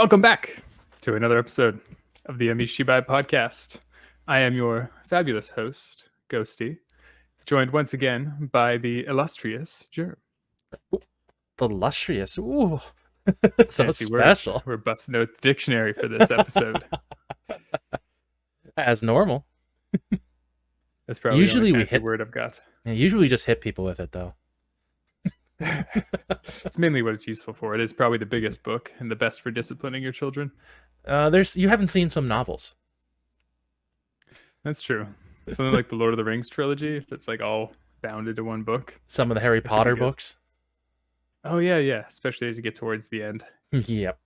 Welcome back to another episode of the Yami Shibai podcast. I am your fabulous host, Ghosty, joined once again by the illustrious Germ. The illustrious. Ooh. So Fancy special. Words. We're busting out the dictionary for this episode. As normal. That's probably Usually the only we fancy hit word I've got. Yeah, usually we just hit people with it though. It's mainly what it's useful for. It is probably the biggest book and the best for disciplining your children. You haven't seen some novels. That's true. Something like the Lord of the Rings trilogy that's like all bound into one book. Some of the Harry Potter books. Oh yeah. Especially as you get towards the end. Yep.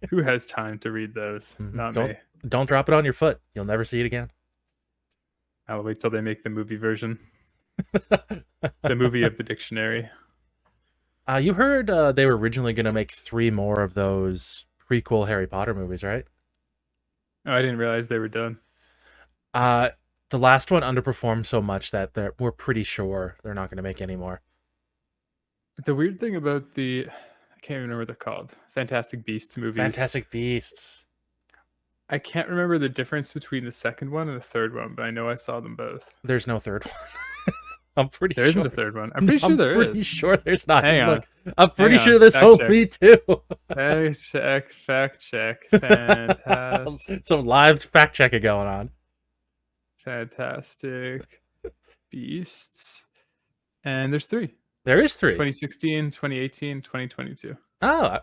Who has time to read those? Not me. Don't drop it on your foot. You'll never see it again. I'll wait till they make the movie version. The movie of the dictionary. You heard they were originally going to make 3 more of those prequel Harry Potter movies, right? Oh, I didn't realize they were done. The last one underperformed so much that we're pretty sure they're not going to make any more. The weird thing about I can't even remember what they're called. Fantastic Beasts movies. Fantastic Beasts. I can't remember the difference between the second one and the third one, but I know I saw them both. There's no third one. I'm pretty sure. There isn't a third one. I'm pretty sure there is. I'm pretty sure there's not. Hang on. I'm pretty sure there's only 2. Fact check. Fantastic. Some live fact checking going on. Fantastic Beasts. And there's 3. There is 3. 2016, 2018, 2022. Oh,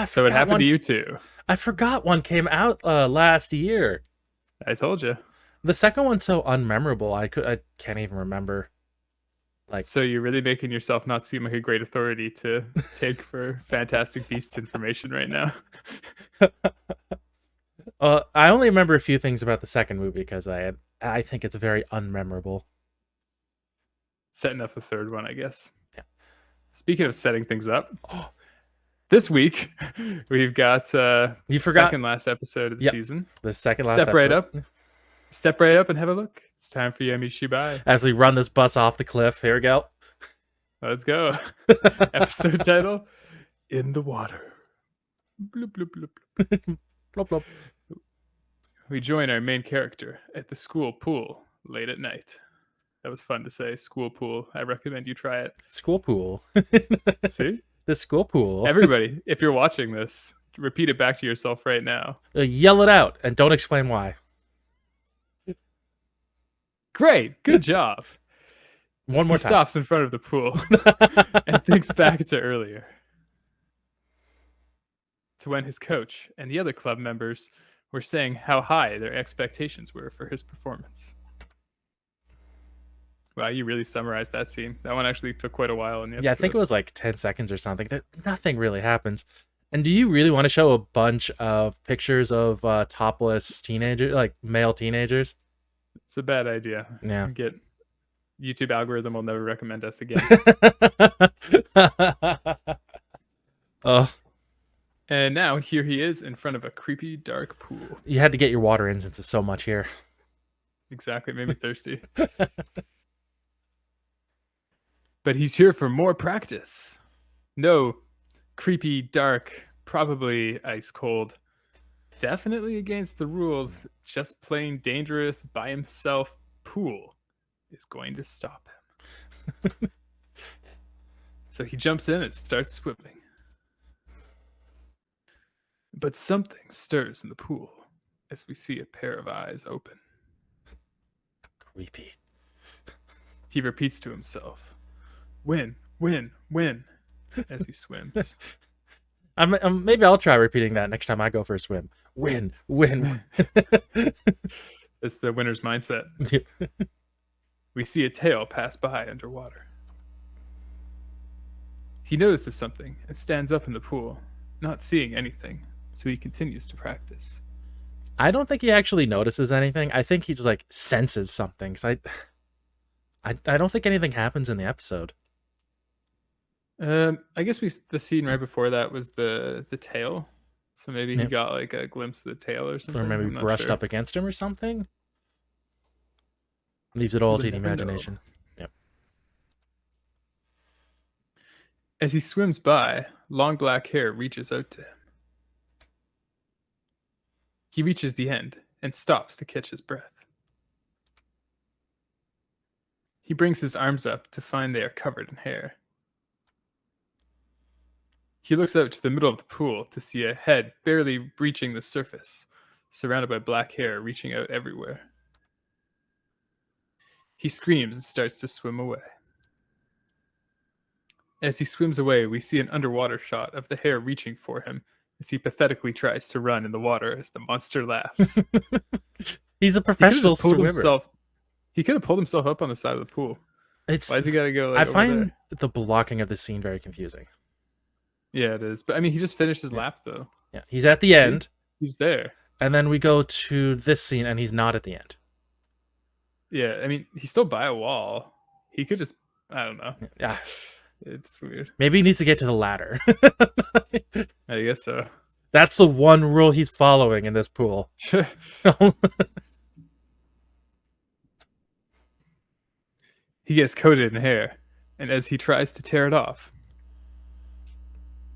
so it happened to you too. I forgot one came out last year. I told you. The second one's so unmemorable. I can't even remember. So you're really making yourself not seem like a great authority to take for Fantastic Beasts information right now. I only remember a few things about the second movie because I think it's very unmemorable. Setting up the third one, I guess. Yeah. Speaking of setting things up, this week we've got second last episode of the season. The second last episode. Step right up and have a look. It's time for Yami Shibai. As we run this bus off the cliff, here we go. Let's go. Episode title: In the Water. Bloop, bloop, bloop, bloop. Blop, blop. We join our main character at the school pool late at night. That was fun to say. School pool. I recommend you try it. School pool. See? The school pool. Everybody, if you're watching this, repeat it back to yourself right now. Yell it out and don't explain why. Great. Good job. One more time. Stops in front of the pool and thinks back to earlier. To when his coach and the other club members were saying how high their expectations were for his performance. Wow, you really summarized that scene. That one actually took quite a while in the episode. Yeah, I think it was like 10 seconds or something. Nothing really happens. And do you really want to show a bunch of pictures of topless teenagers, like male teenagers? It's a bad idea. Yeah. YouTube algorithm will never recommend us again. Oh. And now here he is in front of a creepy dark pool. You had to get your water in since it's so much here. Exactly, made me thirsty. But he's here for more practice. No creepy, dark, probably ice cold. Definitely against the rules, just plain dangerous by himself pool is going to stop him. So he jumps in and starts swimming. But something stirs in the pool as we see a pair of eyes open. Creepy. He repeats to himself, win, win, win, as he swims. Maybe I'll try repeating that next time I go for a swim. Win, win. It's the winner's mindset. We see a tail pass by underwater. He notices something and stands up in the pool, not seeing anything, so he continues to practice. I don't think he actually notices anything. I think he just like senses something. Cause I don't think anything happens in the episode. I guess the scene right before that was the tail. So maybe he got like a glimpse of the tail or something. Or maybe brushed up against him or something. Leaves it all to the imagination. Yep. As he swims by, long black hair reaches out to him. He reaches the end and stops to catch his breath. He brings his arms up to find they are covered in hair. He looks out to the middle of the pool to see a head barely reaching the surface, surrounded by black hair reaching out everywhere. He screams and starts to swim away. As he swims away, we see an underwater shot of the hair reaching for him as he pathetically tries to run in the water as the monster laughs. He's a professional swimmer. He could have pulled himself up on the side of the pool. It's, why is he got to go like I over find there? the blocking of the scene very confusing. Yeah, it is. But I mean, he just finished his lap, though. Yeah, he's at the end. He's there. And then we go to this scene, and he's not at the end. Yeah, I mean, he's still by a wall. He could just, I don't know. Yeah. It's weird. Maybe he needs to get to the ladder. I guess so. That's the one rule he's following in this pool. He gets coated in hair, and as he tries to tear it off,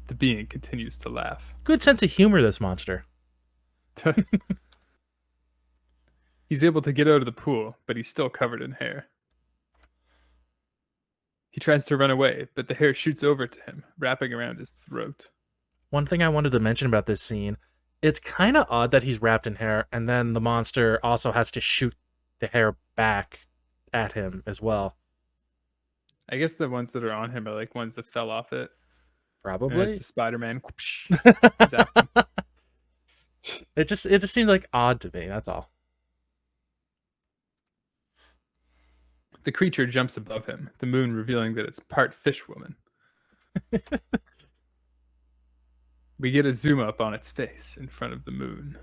the being continues to laugh. Good sense of humor, this monster. He's able to get out of the pool, but he's still covered in hair. He tries to run away, but the hair shoots over to him, wrapping around his throat. One thing I wanted to mention about this scene, it's kind of odd that he's wrapped in hair, and then the monster also has to shoot the hair back at him as well. I guess the ones that are on him are like ones that fell off it. Probably. It's the Spider-Man. It just seems like odd to me, that's all. The creature jumps above him, the moon revealing that it's part fish woman. We get a zoom up on its face in front of the moon.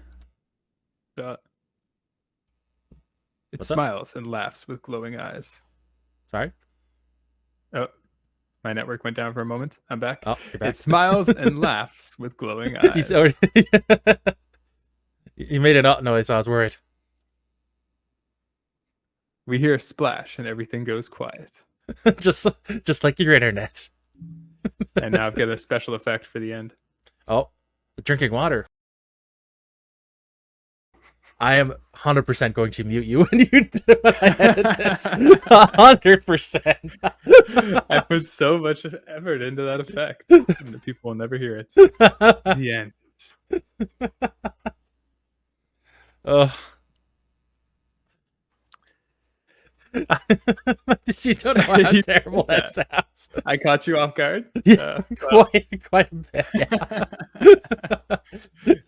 It smiles and laughs with glowing eyes. Sorry? Oh, my network went down for a moment. I'm back. Oh, you're back. It smiles and laughs with glowing eyes. You made an up noise, so I was worried. We hear a splash and everything goes quiet. just like your internet. And now I've got a special effect for the end. Oh, drinking water. I am 100% going to mute you when you do it. I edit this. 100%. I put so much effort into that effect, and the people will never hear it. The end. You don't know how terrible that sounds. I caught you off guard. Yeah, quite a bit. Yeah.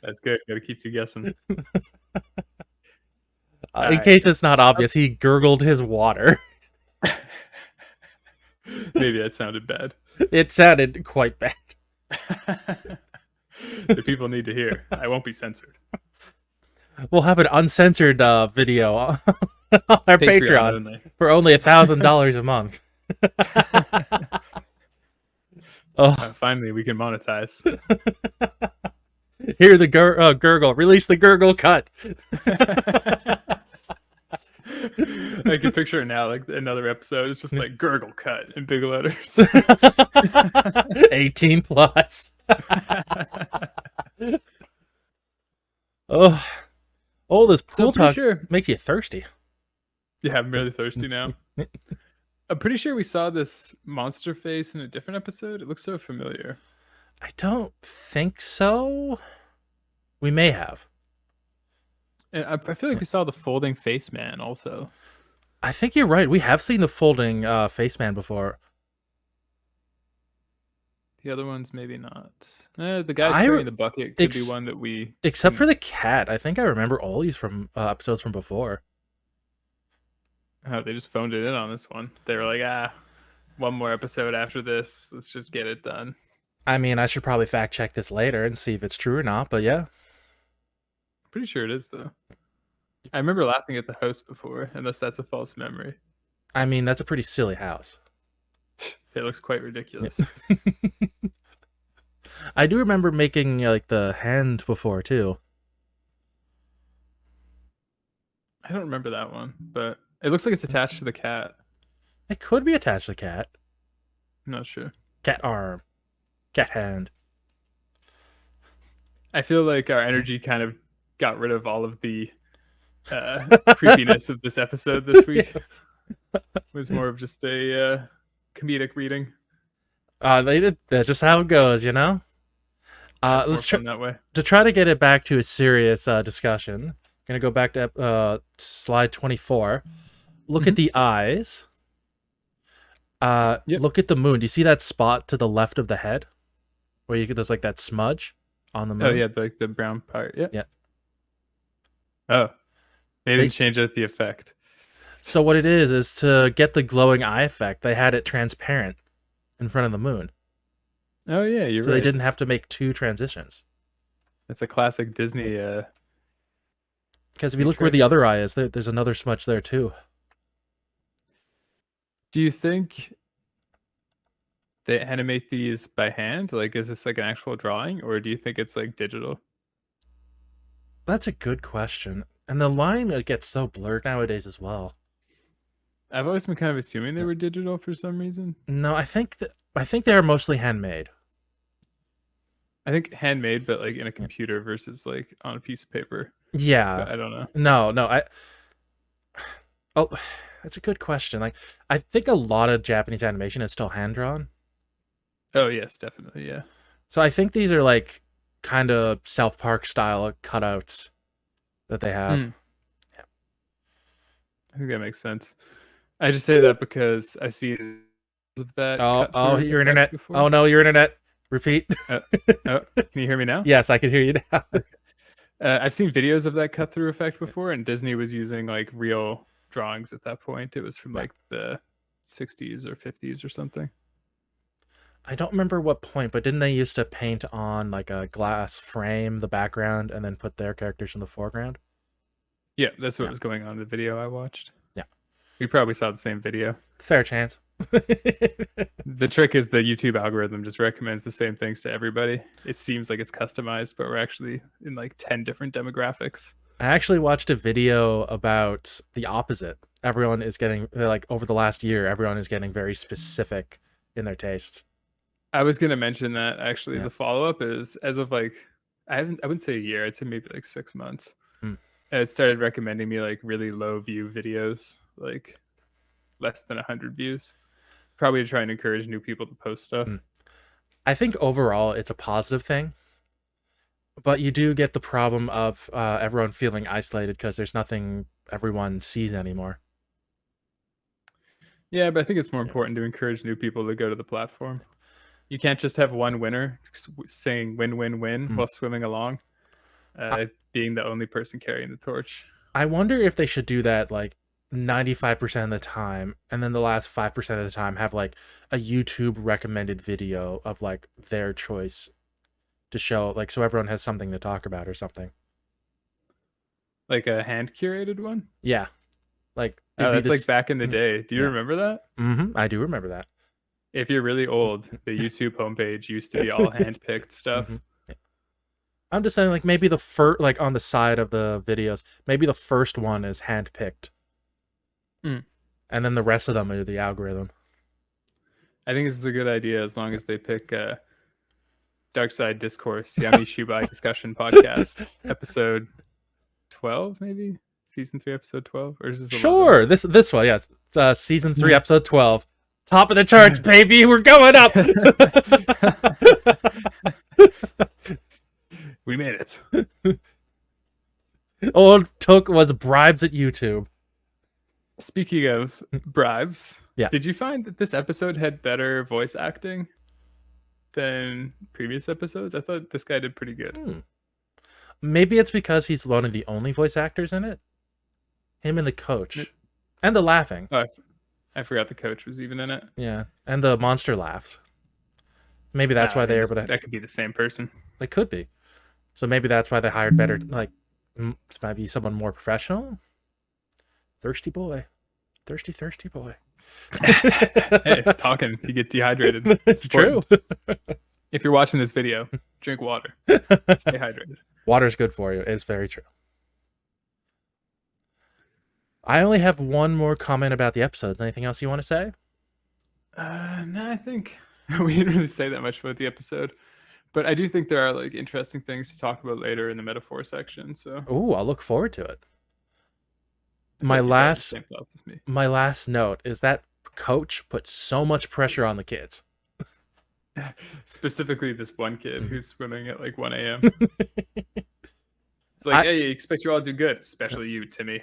That's good. Got to keep you guessing. In case it's not obvious, he gurgled his water. Maybe that sounded bad. It sounded quite bad. The people need to hear. I won't be censored. We'll have an uncensored video on our Patreon for only $1,000 a month. Finally, we can monetize. Hear the gurgle. Release the gurgle cut. I can picture it now, like another episode. It's just like gurgle cut in big letters. 18 plus. This pool talk makes you thirsty. Yeah, I'm really thirsty now. I'm pretty sure we saw this monster face in a different episode. It looks so familiar. I don't think so. We may have. And I feel like we saw the folding face man also. I think you're right. We have seen the folding face man before. The other ones, maybe not. The guy carrying the bucket could be one that we... Except for the cat. I think I remember Ollie's from episodes from before. Oh, they just phoned it in on this one. They were like, one more episode after this. Let's just get it done. I mean, I should probably fact check this later and see if it's true or not, but yeah. Pretty sure it is, though. I remember laughing at the house before, unless that's a false memory. I mean, that's a pretty silly house. It looks quite ridiculous. I do remember making like the hand before too. I don't remember that one, but it looks like it's attached to the cat. It could be attached to the cat. I'm not sure. Cat arm. Cat hand. I feel like our energy kind of got rid of all of the creepiness of this episode this week. It was more of just a comedic reading. That's just how it goes, you know. That's more Let's try fun that way. to try to get it back to a serious discussion. Gonna go back to slide 24. Look at the eyes. Yep. Look at the moon. Do you see that spot to the left of the head, where there's like that smudge on the moon? Oh yeah, the brown part. Yeah. Yeah. Oh, they didn't change out the effect. So what it is to get the glowing eye effect, they had it transparent in front of the moon. Oh yeah, you're So right. they didn't have to make two transitions. That's a classic Disney. Because if you look where the other eye is, there's another smudge there too. Do you think they animate these by hand? Like, is this like an actual drawing, or do you think it's like digital? That's a good question. And the line gets so blurred nowadays as well. I've always been kind of assuming they were digital for some reason. No, I think they are mostly handmade. I think handmade, but like in a computer versus like on a piece of paper. Yeah. But I don't know. No. Oh, that's a good question. Like, I think a lot of Japanese animation is still hand drawn. Oh yes, definitely, yeah. So I think these are like kind of South Park style cutouts that they have. Yeah. I think that makes sense. I just say that because I see of that. Oh, your internet. Before. Oh no, your internet. Repeat. Can you hear me now? Yes, I can hear you now. I've seen videos of that cut through effect before, and Disney was using like real drawings at that point. It was from like the 60s or 50s or something. I don't remember what point, but didn't they used to paint on like a glass frame the background and then put their characters in the foreground? Yeah, that's what was going on in the video I watched. Yeah. We probably saw the same video. Fair chance. The trick is the YouTube algorithm just recommends the same things to everybody. It seems like it's customized, but we're actually in like 10 different demographics. I actually watched a video about the opposite. Everyone is getting, like, over the last year, everyone is getting very specific in their tastes. I was going to mention that actually as a follow-up is as of like, I wouldn't say a year, I'd say maybe like 6 months. It started recommending me like really low view videos, like less than 100 views. Probably to try and encourage new people to post stuff. I think overall it's a positive thing, but you do get the problem of everyone feeling isolated because there's nothing everyone sees anymore. Yeah, but I think it's more important to encourage new people to go to the platform. You can't just have one winner saying win, win, win while swimming along, being the only person carrying the torch. I wonder if they should do that like 95% of the time, and then the last 5% of the time have like a YouTube recommended video of like their choice to show, like, so everyone has something to talk about or something. Like a hand curated one? Yeah. Like, that's like back in the day. Do you remember that? I do remember that. If you're really old, the YouTube homepage used to be all hand-picked stuff. I'm just saying, like, maybe the first, like, on the side of the videos, maybe the first one is hand-picked. And then the rest of them are the algorithm. I think this is a good idea as long as they pick Dark Side Discourse, Yami Shibai Discussion Podcast, episode 12, maybe? Season 3, episode 12? Or is this sure, this one, yes. It's season 3, episode 12. Top of the charts, baby! We're going up! We made it. All it took was bribes at YouTube. Speaking of bribes, yeah, did you find that this episode had better voice acting than previous episodes? I thought this guy did pretty good. Maybe it's because he's one of the only voice actors in it. Him and the coach. And the laughing. Oh, I forgot the coach was even in it. Yeah, and the monster laughs. Maybe that's why they are, but that could be the same person. They could be. So maybe that's why they hired better, like, this might be someone more professional. Thirsty boy. Thirsty boy. Hey, talking, you get dehydrated. It's true. If you're watching this video, drink water. Stay hydrated. Water's good for you. It's very true. I only have one more comment about the episodes. Anything else you want to say? No, I think we didn't really say that much about the episode. But I do think there are like interesting things to talk about later in the metaphor section. So Ooh, I'll look forward to it. I feel My like you probably have the last same thoughts as me. my last note is that coach put so much pressure on the kids. Specifically, this one kid Mhm. who's swimming at like 1 a.m. It's like, I hey, expect you all to do good, especially you, Timmy.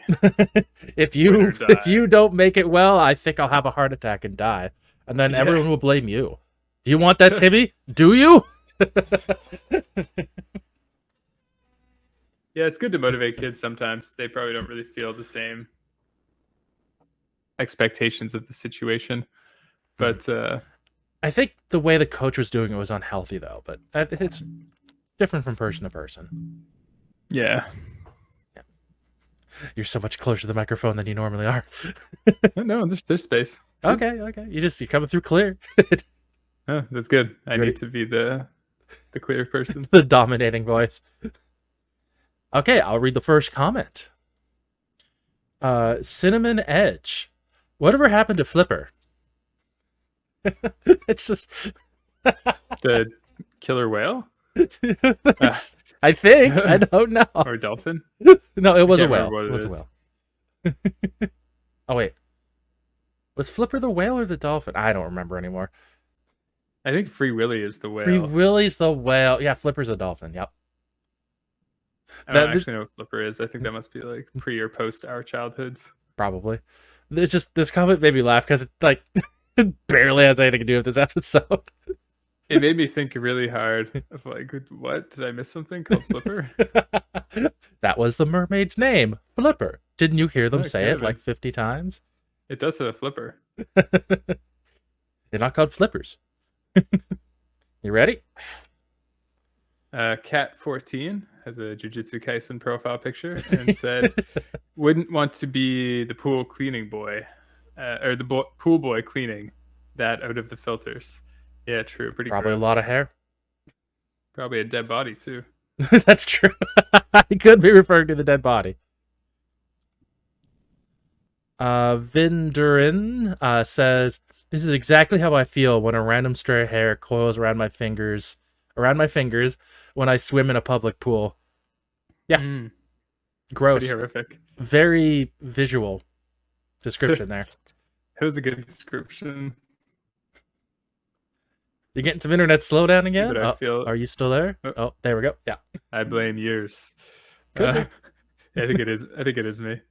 if Win or you die. if you don't make it well, I think I'll have a heart attack and die, and then Yeah. everyone will blame you. Do you want that, Timmy? Do you? Yeah, it's good to motivate kids sometimes. They probably don't really feel the same expectations of the situation. But I think the way the coach was doing it was unhealthy, though. But it's different from person to person. yeah. You're so much closer to the microphone than you normally are. No, there's space. Okay. You're coming through clear. Oh, that's good. I You ready? need to be the clear person. The dominating voice. Okay, I'll read the first comment. Cinnamon Edge. Whatever happened to Flipper? It's just The killer whale I think. I don't know. or dolphin? No, it was a can't whale. remember what It it was a is. whale. Oh wait. Was Flipper the whale or the dolphin? I don't remember anymore. I think Free Willy is the Free whale. Willy's the whale. Yeah, Flipper's a dolphin. Yep. I don't That actually know what Flipper is. I think that must be like pre or post our childhoods. probably. It's just this comment made me laugh because it like it barely has anything to do with this episode. It made me think really hard of like, what? Did I miss something called Flipper? That was the mermaid's name, Flipper. Didn't you hear them Oh, say could it have like been. 50 times? It does have a flipper. They're not called flippers. You ready? Cat14 has a Jujutsu Kaisen profile picture and said, wouldn't want to be the pool cleaning boy, or the pool boy cleaning that out of the filters. Yeah, true. Pretty Probably gross. a lot of hair. Probably a dead body too. That's true. I could be referring to the dead body. Vindurin says, "This is exactly how I feel when a random stray hair coils around my fingers when I swim in a public pool." Yeah. Mm, Gross. pretty horrific. Very visual description there. It was a good description. You getting some internet slowdown again? But I feel Are you still there? Oh. Oh, there we go. Yeah. I blame yours. Could be. I think it is. I think it is me.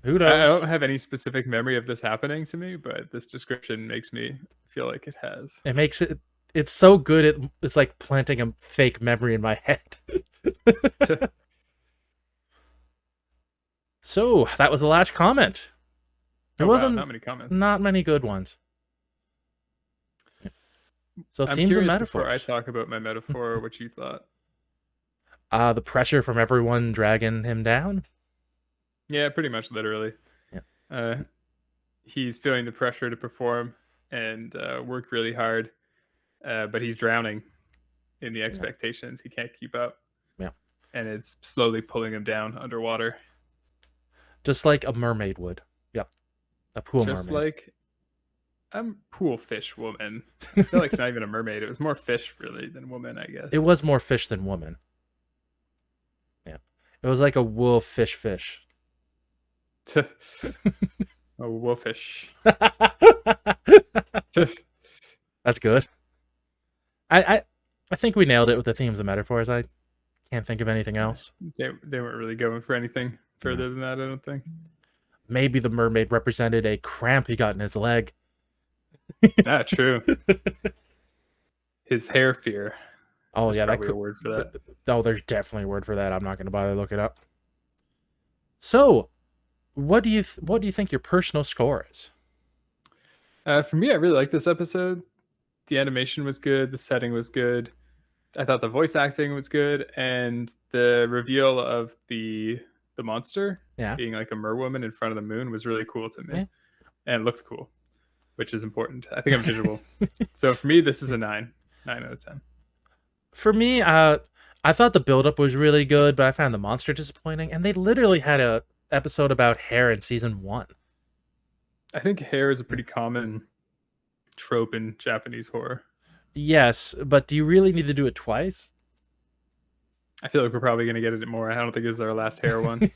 Who I knows? don't have any specific memory of this happening to me, but this description makes me feel like it has. It makes it. It's so good. It's like planting a fake memory in my head. So that was the last comment. There wasn't not many comments. not many good ones. So I'm themes and curious metaphors. before I talk about my metaphor, what you thought. The pressure from everyone dragging him down. Yeah, pretty much literally. Yeah. He's feeling the pressure to perform and work really hard, but he's drowning in the expectations. He can't keep up. Yeah. And it's slowly pulling him down underwater. Just like a mermaid would. Yep. A pool Just mermaid. like a pool fish woman. I feel like it's not even a mermaid. It was more fish, really, than woman, I guess. It was more fish than woman. Yeah. It was like a wool fish. A wolfish. That's good. I think we nailed it with the themes and metaphors. I can't think of anything else. They weren't really going for anything further than that, I don't think. Maybe the mermaid represented a cramp he got in his leg. True. His hair fear. Oh yeah, that could be a word for that. Oh, there's definitely a word for that. I'm not going to bother to look it up. So, what do you think your personal score is? For me, I really liked this episode. The animation was good. The setting was good. I thought the voice acting was good, and the reveal of the monster being like a merwoman in front of the moon was really cool to me, and it looked cool, which is important. I think I'm visual, so for me, this is a 9 out of 10. For me, I thought the build-up was really good, but I found the monster disappointing, and they literally had a episode about hair in season 1. I think hair is a pretty common trope in Japanese horror. Yes, but do you really need to do it twice? I feel like we're probably gonna get it more. I don't think this is our last hair one.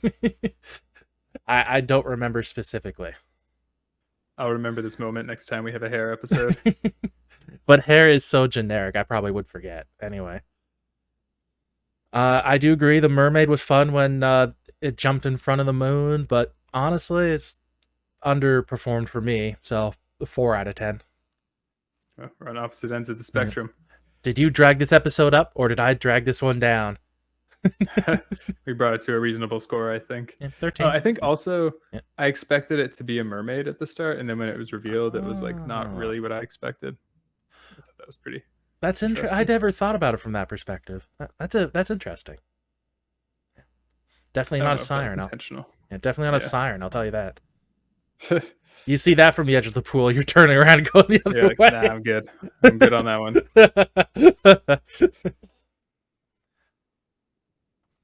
I don't remember specifically. I'll remember this moment next time we have a hair episode. But hair is so generic, I probably would forget. Anyway. I do agree the mermaid was fun when it jumped in front of the moon, but honestly, it's underperformed for me. So 4 out of 10. Well, we're on opposite ends of the spectrum. Did you drag this episode up, or did I drag this one down? We brought it to a reasonable score, I think. Yeah, 13. I think also Yeah. I expected it to be a mermaid at the start, and then when it was revealed, it was like not really what I expected. I thought that was pretty. That's interesting. I never thought about it from that perspective. That's interesting. Definitely not a siren. Intentional. Yeah, definitely not a siren. I'll tell you that. You see that from the edge of the pool, you're turning around and going the other way. Nah, I'm good. I'm good on that one.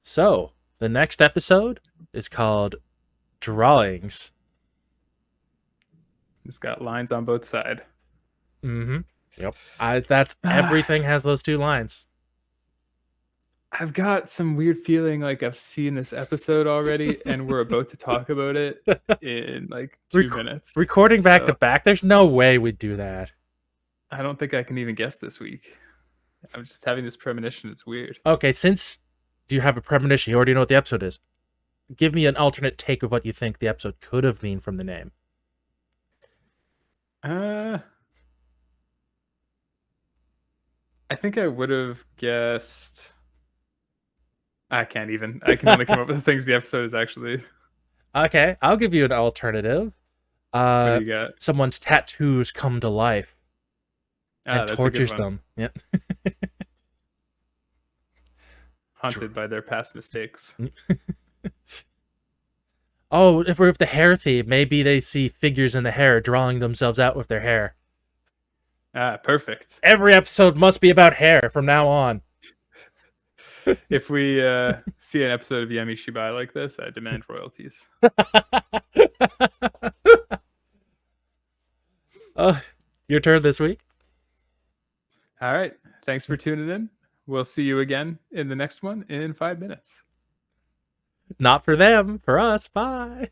So, the next episode is called Drawings. It's got lines on both sides. Mm-hmm. Yep. That's everything has those 2 lines. I've got some weird feeling like I've seen this episode already, and we're about to talk about it in like 2 minutes. Recording back to back, there's no way we'd do that. I don't think I can even guess this week. I'm just having this premonition. It's weird. Okay, do you have a premonition? You already know what the episode is. Give me an alternate take of what you think the episode could have been from the name. I think I would have guessed. I can't even. I can only come up with the things the episode is actually. Okay, I'll give you an alternative. What do you got? Someone's tattoos come to life and tortures them. Yep. Haunted by their past mistakes. Oh, if we're with the hair theme, maybe they see figures in the hair drawing themselves out with their hair. Perfect. Every episode must be about hair from now on. If we see an episode of Yami Shibai like this, I demand royalties. Your turn this week. All right. Thanks for tuning in. We'll see you again in the next one in 5 minutes. Not for them, for us. Bye.